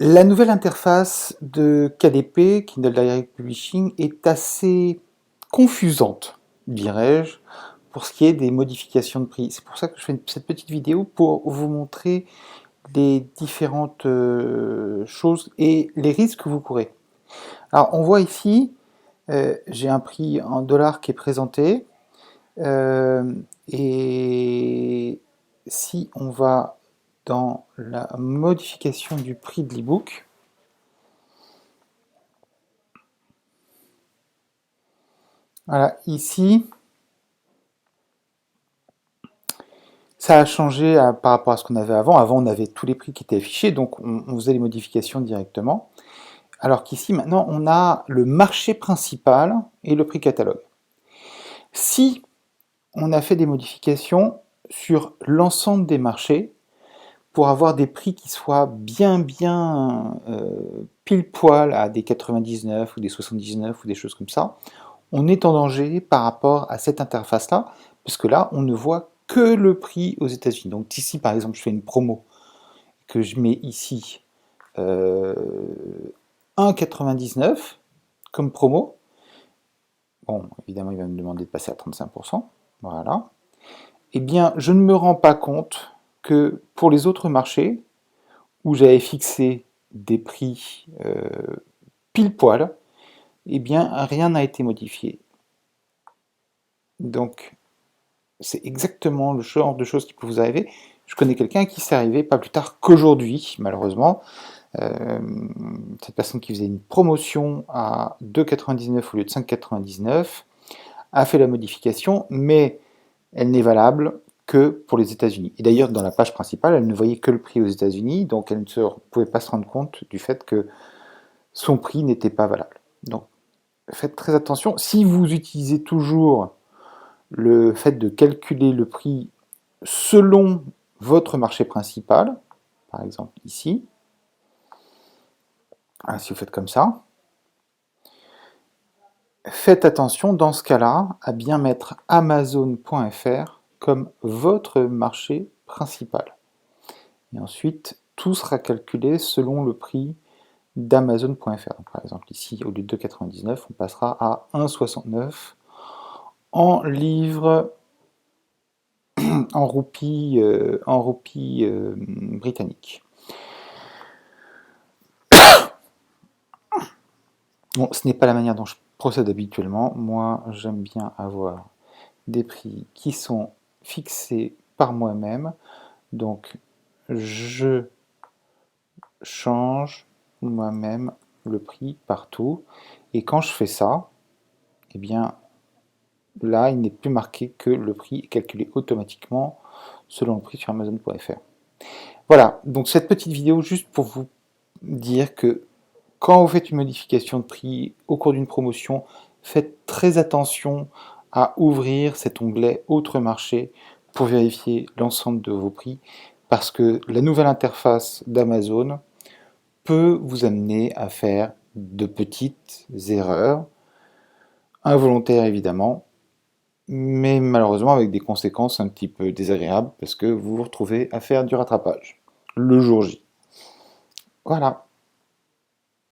La nouvelle interface de KDP, Kindle Direct Publishing, est assez confusante, dirais-je, pour ce qui est des modifications de prix. C'est pour ça que je fais cette petite vidéo pour vous montrer les différentes choses et les risques que vous courez. Alors, on voit ici, j'ai un prix en dollars qui est présenté, et si on va dans la modification du prix de l'e-book, voilà, ici, ça a changé par rapport à ce qu'on avait avant. Avant, on avait tous les prix qui étaient affichés, donc on faisait les modifications directement. Alors qu'ici, maintenant, on a le marché principal et le prix catalogue. Si on a fait des modifications sur l'ensemble des marchés, pour avoir des prix qui soient bien pile poil à des 99 ou des 79 ou des choses comme ça, on est en danger par rapport à cette interface-là, parce que là, on ne voit que le prix aux États-Unis. Donc ici, par exemple, je fais une promo, que je mets ici 1,99 comme promo. Bon, évidemment, il va me demander de passer à 35%. Voilà. Eh bien, je ne me rends pas compte que pour les autres marchés, où j'avais fixé des prix pile poil, eh bien, rien n'a été modifié. Donc, c'est exactement le genre de choses qui peut vous arriver. Je connais quelqu'un qui s'est arrivé pas plus tard qu'aujourd'hui, malheureusement. Cette personne qui faisait une promotion à 2,99 au lieu de 5,99 a fait la modification, mais elle n'est valable que pour les États-Unis. Et d'ailleurs, dans la page principale, elle ne voyait que le prix aux États-Unis, donc elle ne pouvait pas se rendre compte du fait que son prix n'était pas valable. Donc, faites très attention. Si vous utilisez toujours le fait de calculer le prix selon votre marché principal, par exemple ici, si vous faites comme ça, faites attention dans ce cas-là à bien mettre Amazon.fr comme votre marché principal. Et ensuite, tout sera calculé selon le prix d'Amazon.fr. Par exemple, ici, au lieu de 2,99, on passera à 1,69 en livres, en roupies britanniques. Bon, ce n'est pas la manière dont je procède habituellement. Moi, j'aime bien avoir des prix qui sont fixés par moi-même. Donc, je change moi-même le prix partout. Et quand je fais ça, eh bien, là, il n'est plus marqué que le prix est calculé automatiquement selon le prix sur Amazon.fr. Voilà, donc cette petite vidéo juste pour vous dire que quand vous faites une modification de prix au cours d'une promotion, faites très attention à ouvrir cet onglet Autres marchés pour vérifier l'ensemble de vos prix, parce que la nouvelle interface d'Amazon peut vous amener à faire de petites erreurs, involontaires évidemment, mais malheureusement avec des conséquences un petit peu désagréables, parce que vous vous retrouvez à faire du rattrapage le jour J. Voilà.